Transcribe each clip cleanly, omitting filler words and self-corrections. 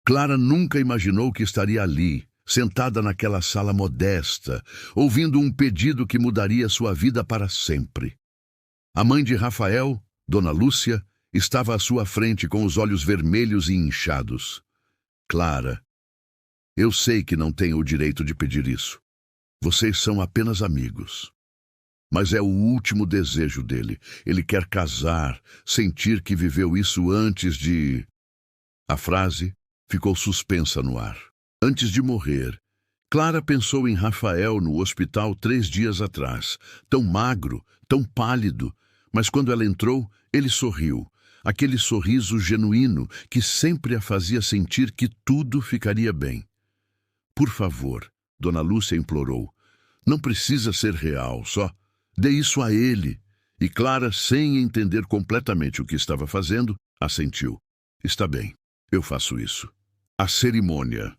Clara nunca imaginou que estaria ali, sentada naquela sala modesta, ouvindo um pedido que mudaria sua vida para sempre. A mãe de Rafael, Dona Lúcia, estava à sua frente com os olhos vermelhos e inchados. Clara, eu sei que não tenho o direito de pedir isso. Vocês são apenas amigos. Mas é o último desejo dele. Ele quer casar, sentir que viveu isso antes de... A frase ficou suspensa no ar. Antes de morrer, Clara pensou em Rafael no hospital 3 dias atrás, tão magro, tão pálido, mas quando ela entrou, ele sorriu. Aquele sorriso genuíno que sempre a fazia sentir que tudo ficaria bem. Por favor, Dona Lúcia implorou, não precisa ser real, só dê isso a ele. E Clara, sem entender completamente o que estava fazendo, assentiu. Está bem, eu faço isso. A cerimônia.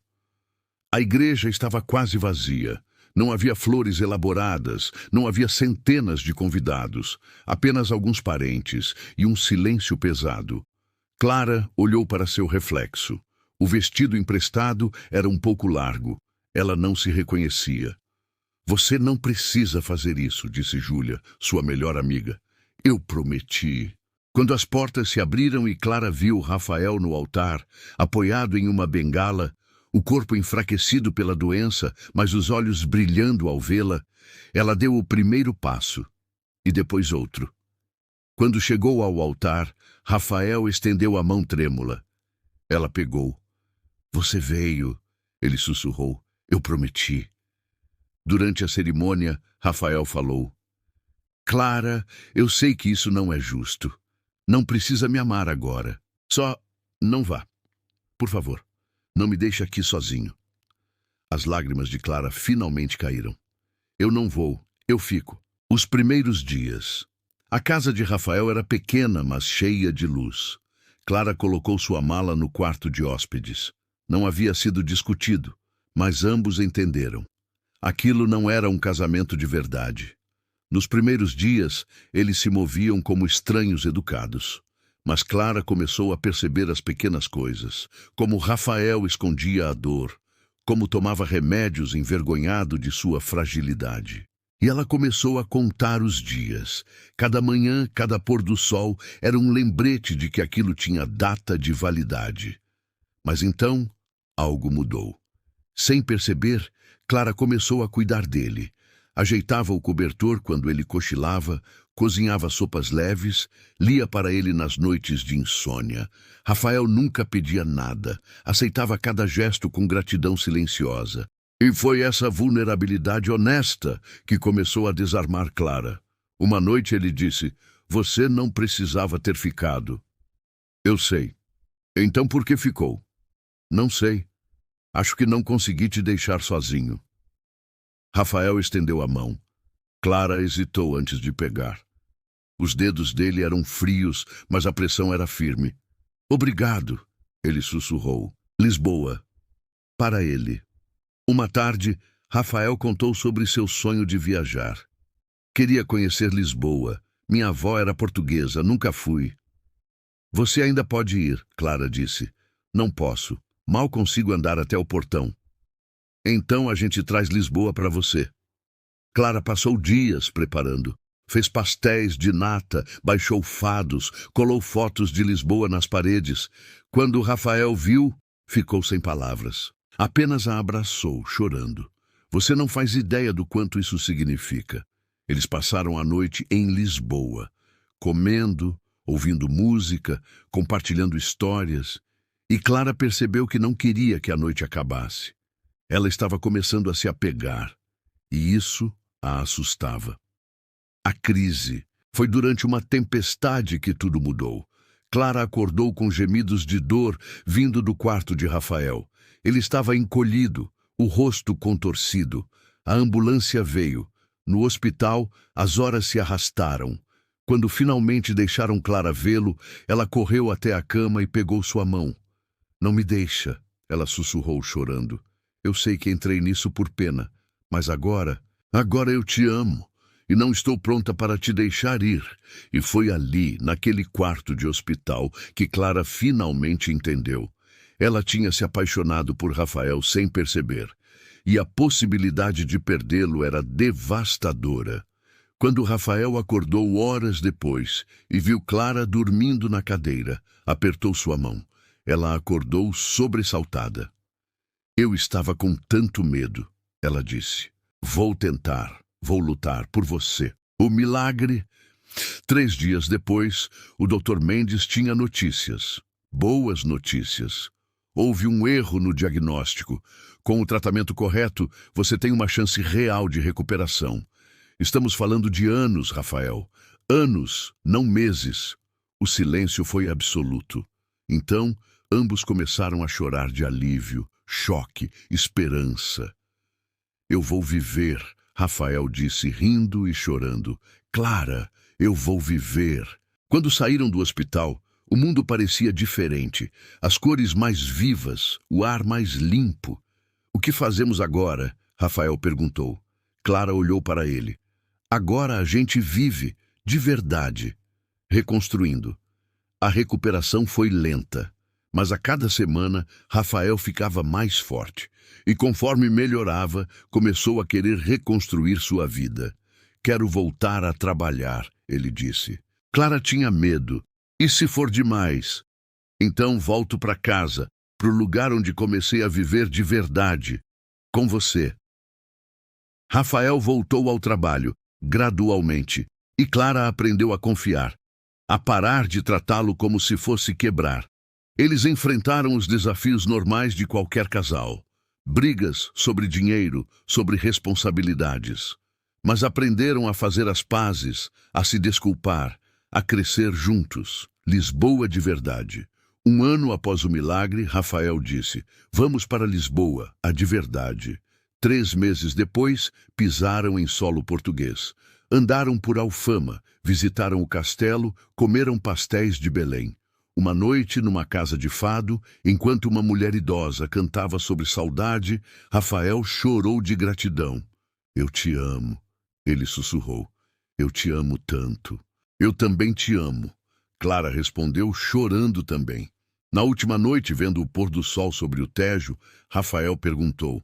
A igreja estava quase vazia. Não havia flores elaboradas, não havia centenas de convidados, apenas alguns parentes e um silêncio pesado. Clara olhou para seu reflexo. O vestido emprestado era um pouco largo. Ela não se reconhecia. Você não precisa fazer isso, disse Júlia, sua melhor amiga. Eu prometi. Quando as portas se abriram e Clara viu Rafael no altar, apoiado em uma bengala, o corpo enfraquecido pela doença, mas os olhos brilhando ao vê-la, ela deu o primeiro passo, e depois outro. Quando chegou ao altar, Rafael estendeu a mão trêmula. Ela pegou. Você veio, ele sussurrou. Eu prometi. Durante a cerimônia, Rafael falou. Clara, eu sei que isso não é justo. Não precisa me amar agora. Só não vá. Por favor. Não me deixe aqui sozinho. As lágrimas de Clara finalmente caíram. Eu não vou, eu fico. Os primeiros dias. A casa de Rafael era pequena, mas cheia de luz. Clara colocou sua mala no quarto de hóspedes. Não havia sido discutido, mas ambos entenderam. Aquilo não era um casamento de verdade. Nos primeiros dias, eles se moviam como estranhos educados. Mas Clara começou a perceber as pequenas coisas, como Rafael escondia a dor, como tomava remédios envergonhado de sua fragilidade. E ela começou a contar os dias. Cada manhã, cada pôr do sol era um lembrete de que aquilo tinha data de validade. Mas então, algo mudou. Sem perceber, Clara começou a cuidar dele. Ajeitava o cobertor quando ele cochilava, cozinhava sopas leves, lia para ele nas noites de insônia. Rafael nunca pedia nada, aceitava cada gesto com gratidão silenciosa. E foi essa vulnerabilidade honesta que começou a desarmar Clara. Uma noite ele disse, você não precisava ter ficado. Eu sei. Então por que ficou? Não sei. Acho que não consegui te deixar sozinho. Rafael estendeu a mão. Clara hesitou antes de pegar. Os dedos dele eram frios, mas a pressão era firme. Obrigado, ele sussurrou. Lisboa. Para ele. Uma tarde, Rafael contou sobre seu sonho de viajar. Queria conhecer Lisboa. Minha avó era portuguesa, nunca fui. Você ainda pode ir, Clara disse. Não posso. Mal consigo andar até o portão. Então a gente traz Lisboa para você. Clara passou dias preparando. Fez pastéis de nata, baixou fados, colou fotos de Lisboa nas paredes. Quando Rafael viu, ficou sem palavras. Apenas a abraçou, chorando. Você não faz ideia do quanto isso significa. Eles passaram a noite em Lisboa, comendo, ouvindo música, compartilhando histórias. E Clara percebeu que não queria que a noite acabasse. Ela estava começando a se apegar, e isso a assustava. A crise. Foi durante uma tempestade que tudo mudou. Clara acordou com gemidos de dor vindo do quarto de Rafael. Ele estava encolhido, o rosto contorcido. A ambulância veio. No hospital, as horas se arrastaram. Quando finalmente deixaram Clara vê-lo, ela correu até a cama e pegou sua mão. Não me deixa, ela sussurrou chorando. Eu sei que entrei nisso por pena, mas agora eu te amo. E não estou pronta para te deixar ir. E foi ali, naquele quarto de hospital, que Clara finalmente entendeu. Ela tinha se apaixonado por Rafael sem perceber, e a possibilidade de perdê-lo era devastadora. Quando Rafael acordou horas depois e viu Clara dormindo na cadeira, apertou sua mão. Ela acordou sobressaltada. Eu estava com tanto medo, ela disse. Vou tentar, vou lutar por você. O milagre... 3 dias depois, o Dr. Mendes tinha notícias. Boas notícias. Houve um erro no diagnóstico. Com o tratamento correto, você tem uma chance real de recuperação. Estamos falando de anos, Rafael. Anos, não meses. O silêncio foi absoluto. Então, ambos começaram a chorar de alívio, choque, esperança. Eu vou viver, Rafael disse, rindo e chorando. Clara, eu vou viver. Quando saíram do hospital, o mundo parecia diferente. As cores mais vivas, o ar mais limpo. O que fazemos agora? Rafael perguntou. Clara olhou para ele. Agora a gente vive, de verdade, reconstruindo. A recuperação foi lenta, mas a cada semana Rafael ficava mais forte. E conforme melhorava, começou a querer reconstruir sua vida. Quero voltar a trabalhar, ele disse. Clara tinha medo. E se for demais? Então volto para casa, para o lugar onde comecei a viver de verdade, com você. Rafael voltou ao trabalho, gradualmente, e Clara aprendeu a confiar, a parar de tratá-lo como se fosse quebrar. Eles enfrentaram os desafios normais de qualquer casal. Brigas sobre dinheiro, sobre responsabilidades. Mas aprenderam a fazer as pazes, a se desculpar, a crescer juntos. Lisboa de verdade. 1 ano após o milagre, Rafael disse, vamos para Lisboa, a de verdade. 3 meses depois, pisaram em solo português. Andaram por Alfama, visitaram o castelo, comeram pastéis de Belém. Uma noite, numa casa de fado, enquanto uma mulher idosa cantava sobre saudade, Rafael chorou de gratidão. Eu te amo, ele sussurrou. Eu te amo tanto. Eu também te amo. Clara respondeu, chorando também. Na última noite, vendo o pôr do sol sobre o Tejo, Rafael perguntou,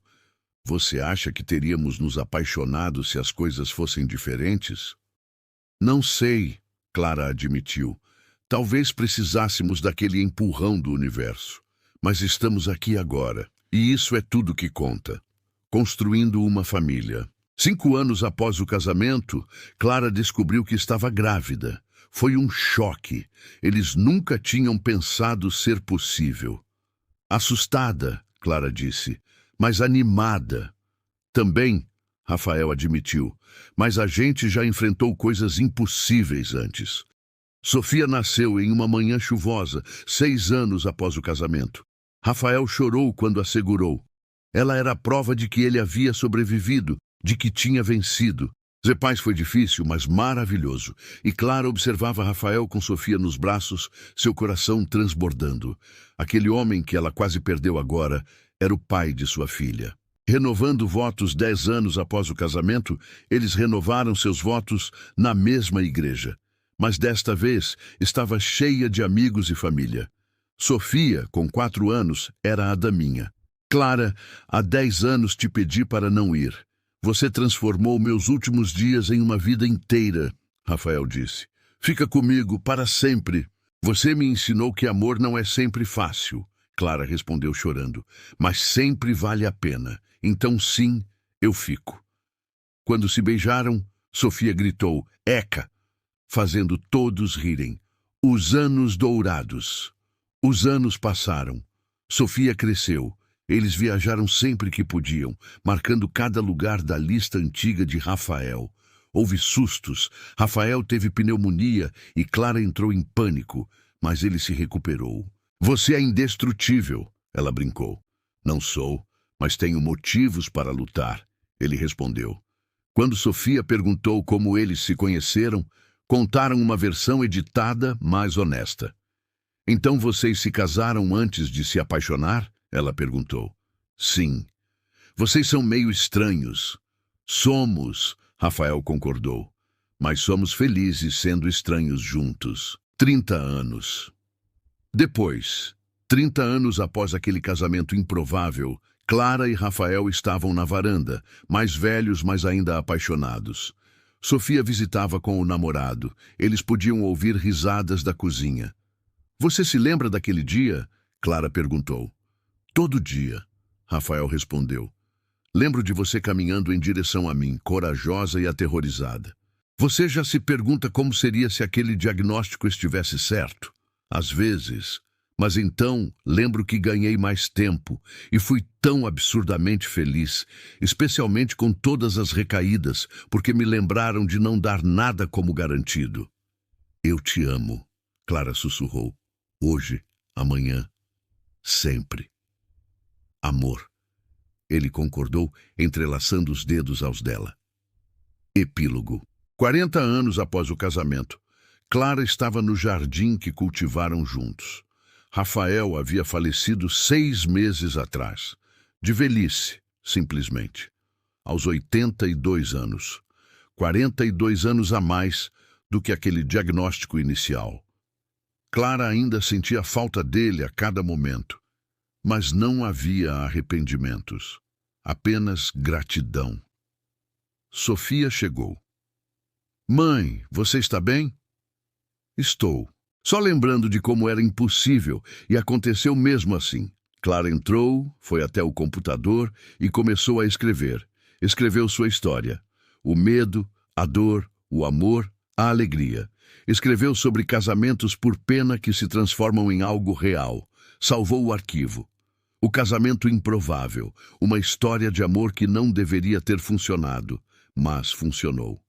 você acha que teríamos nos apaixonado se as coisas fossem diferentes? Não sei, Clara admitiu. Talvez precisássemos daquele empurrão do universo. Mas estamos aqui agora, e isso é tudo que conta. Construindo uma família. 5 anos após o casamento, Clara descobriu que estava grávida. Foi um choque. Eles nunca tinham pensado ser possível. Assustada, Clara disse, mas animada. Também, Rafael admitiu, mas a gente já enfrentou coisas impossíveis antes. Sofia nasceu em uma manhã chuvosa, 6 anos após o casamento. Rafael chorou quando a segurou. Ela era a prova de que ele havia sobrevivido, de que tinha vencido. Ser pais foi difícil, mas maravilhoso. E Clara observava Rafael com Sofia nos braços, seu coração transbordando. Aquele homem que ela quase perdeu agora era o pai de sua filha. Renovando votos 10 anos após o casamento, eles renovaram seus votos na mesma igreja. Mas desta vez estava cheia de amigos e família. Sofia, com 4 anos, era a daminha. Clara, há 10 anos te pedi para não ir. Você transformou meus últimos dias em uma vida inteira, Rafael disse. Fica comigo para sempre. Você me ensinou que amor não é sempre fácil, Clara respondeu chorando, mas sempre vale a pena. Então sim, eu fico. Quando se beijaram, Sofia gritou, Eca, fazendo todos rirem. Os anos dourados. Os anos passaram. Sofia cresceu. Eles viajaram sempre que podiam, marcando cada lugar da lista antiga de Rafael. Houve sustos. Rafael teve pneumonia e Clara entrou em pânico, mas ele se recuperou. Você é indestrutível, ela brincou. Não sou, mas tenho motivos para lutar, ele respondeu. Quando Sofia perguntou como eles se conheceram, contaram uma versão editada, mas honesta. Então vocês se casaram antes de se apaixonar? Ela perguntou. Sim. Vocês são meio estranhos. Somos, Rafael concordou. Mas somos felizes sendo estranhos juntos. 30 anos. Depois, 30 anos após aquele casamento improvável, Clara e Rafael estavam na varanda, mais velhos, mas ainda apaixonados. Sofia visitava com o namorado. Eles podiam ouvir risadas da cozinha. "Você se lembra daquele dia?" Clara perguntou. "Todo dia", Rafael respondeu. "Lembro de você caminhando em direção a mim, corajosa e aterrorizada. Você já se pergunta como seria se aquele diagnóstico estivesse certo? Às vezes. Mas então lembro que ganhei mais tempo e fui tão absurdamente feliz, especialmente com todas as recaídas, porque me lembraram de não dar nada como garantido." "Eu te amo", Clara sussurrou. "Hoje, amanhã, sempre." "Amor", ele concordou, entrelaçando os dedos aos dela. Epílogo. 40 anos após o casamento, Clara estava no jardim que cultivaram juntos. Rafael havia falecido 6 meses atrás, de velhice, simplesmente, aos 82 anos, 42 anos a mais do que aquele diagnóstico inicial. Clara ainda sentia falta dele a cada momento, mas não havia arrependimentos, apenas gratidão. Sofia chegou. "Mãe, você está bem?" "Estou. Só lembrando de como era impossível, e aconteceu mesmo assim." Clara entrou, foi até o computador e começou a escrever. Escreveu sua história. O medo, a dor, o amor, a alegria. Escreveu sobre casamentos por pena que se transformam em algo real. Salvou o arquivo. O casamento improvável, uma história de amor que não deveria ter funcionado, mas funcionou.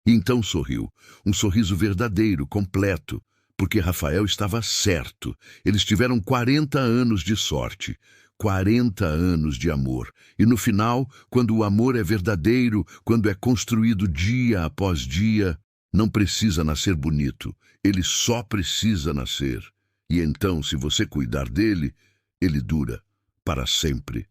E então sorriu, um sorriso verdadeiro, completo, porque Rafael estava certo. Eles tiveram 40 anos de sorte, 40 anos de amor. E no final, quando o amor é verdadeiro, quando é construído dia após dia, não precisa nascer bonito, ele só precisa nascer. E então, se você cuidar dele, ele dura para sempre.